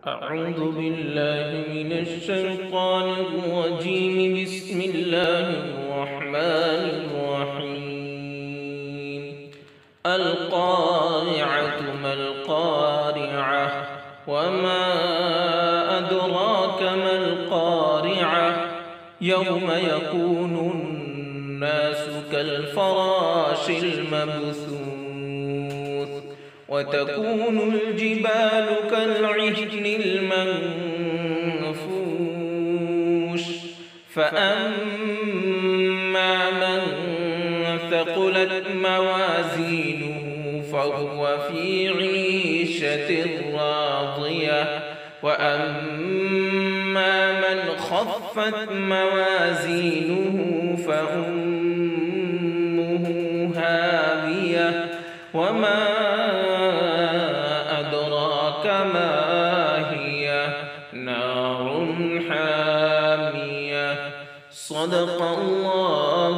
أعوذ بالله من الشيطان الرجيم. بسم الله الرحمن الرحيم. القارعة ما القارعة وما أدراك ما القارعة يوم يكون الناس كالفراش المبثوث وتكون الجبال كالعهن المنفوش فأما من ثقلت موازينه فهو في عيشة راضية وأما من خفت موازينه فأمه هاوية وما أدراك ما هي نار حامية. صدق الله